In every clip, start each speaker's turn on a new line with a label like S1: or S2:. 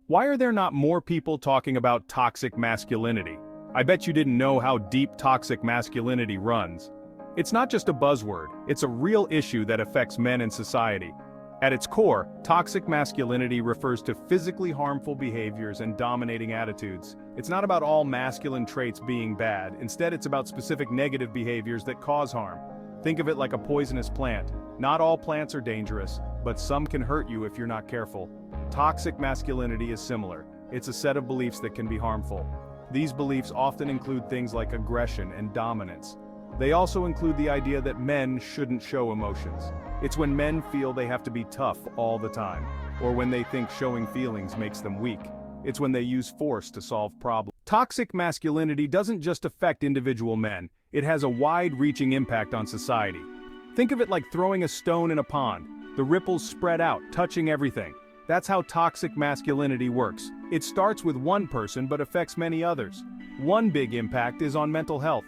S1: Why are there not more people talking about toxic masculinity? I bet you didn't know how deep toxic masculinity runs. It's not just a buzzword, it's a real issue that affects men in society. At its core, toxic masculinity refers to physically harmful behaviors and dominating attitudes. It's not about all masculine traits being bad, instead it's about specific negative behaviors that cause harm. Think of it like a poisonous plant. Not all plants are dangerous, but some can hurt you if you're not careful. Toxic masculinity is similar. It's a set of beliefs that can be harmful. These beliefs often include things like aggression and dominance. They also include the idea that men shouldn't show emotions. It's when men feel they have to be tough all the time, or when they think showing feelings makes them weak. It's when they use force to solve problems. Toxic masculinity doesn't just affect individual men, it has a wide-reaching impact on society. Think of it like throwing a stone in a pond. The ripples spread out, touching everything. That's how toxic masculinity works. It starts with one person but affects many others. One big impact is on mental health.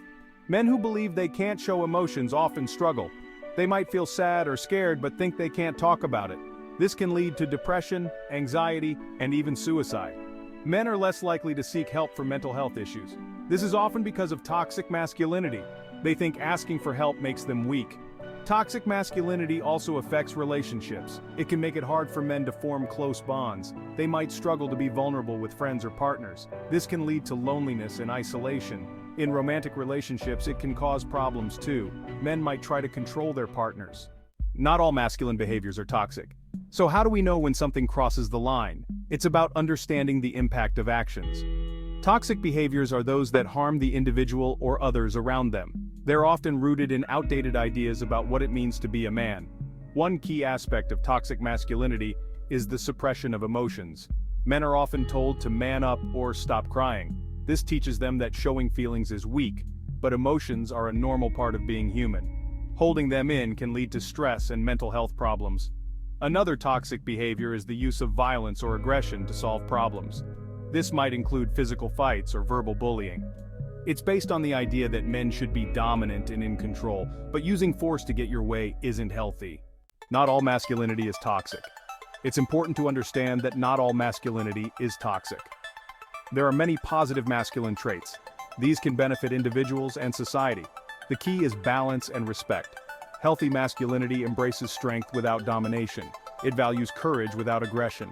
S1: Men who believe they can't show emotions often struggle. They might feel sad or scared but think they can't talk about it. This can lead to depression, anxiety, and even suicide. Men are less likely to seek help for mental health issues. This is often because of toxic masculinity. They think asking for help makes them weak. Toxic masculinity also affects relationships. It can make it hard for men to form close bonds. They might struggle to be vulnerable with friends or partners. This can lead to loneliness and isolation. In romantic relationships, it can cause problems too. Men might try to control their partners. Not all masculine behaviors are toxic. So how do we know when something crosses the line? It's about understanding the impact of actions. Toxic behaviors are those that harm the individual or others around them. They're often rooted in outdated ideas about what it means to be a man. One key aspect of toxic masculinity is the suppression of emotions. Men are often told to man up or stop crying. This teaches them that showing feelings is weak, but emotions are a normal part of being human. Holding them in can lead to stress and mental health problems. Another toxic behavior is the use of violence or aggression to solve problems. This might include physical fights or verbal bullying. It's based on the idea that men should be dominant and in control, but using force to get your way isn't healthy. Not all masculinity is toxic. It's important to understand that not all masculinity is toxic. There are many positive masculine traits. These can benefit individuals and society. The key is balance and respect. Healthy masculinity embraces strength without domination. It values courage without aggression.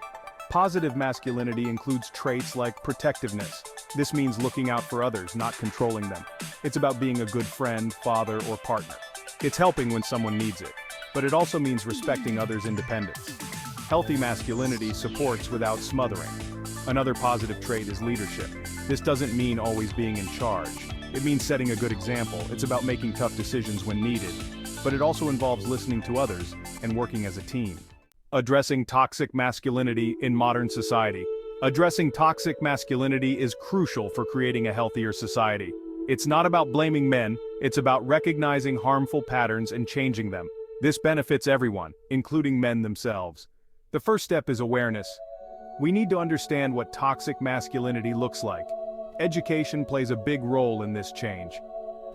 S1: Positive masculinity includes traits like protectiveness. This means looking out for others, not controlling them. It's about being a good friend, father, or partner. It's helping when someone needs it. But it also means respecting others' independence. Healthy masculinity supports without smothering. Another positive trait is leadership. This doesn't mean always being in charge. It means setting a good example. It's about making tough decisions when needed. But it also involves listening to others and working as a team. Addressing toxic masculinity in modern society. Addressing toxic masculinity is crucial for creating a healthier society. It's not about blaming men, it's about recognizing harmful patterns and changing them. This benefits everyone, including men themselves. The first step is awareness. We need to understand what toxic masculinity looks like. Education plays a big role in this change.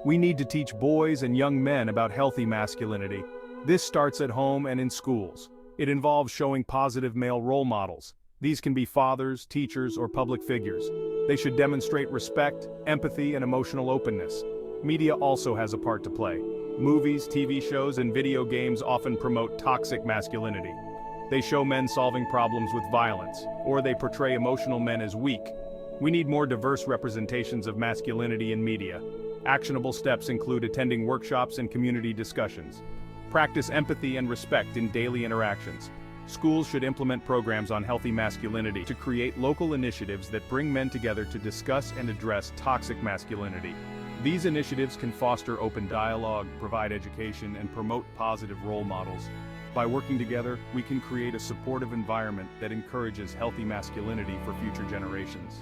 S1: We need to teach boys and young men about healthy masculinity. This starts at home and in schools. It involves showing positive male role models. These can be fathers, teachers, or public figures. They should demonstrate respect, empathy, and emotional openness. Media also has a part to play. Movies, TV shows, and video games often promote toxic masculinity. They show men solving problems with violence, or they portray emotional men as weak. We need more diverse representations of masculinity in media. Actionable steps include attending workshops and community discussions. Practice empathy and respect in daily interactions. Schools should implement programs on healthy masculinity to create local initiatives that bring men together to discuss and address toxic masculinity. These initiatives can foster open dialogue, provide education, and promote positive role models. By working together, we can create a supportive environment that encourages healthy masculinity for future generations.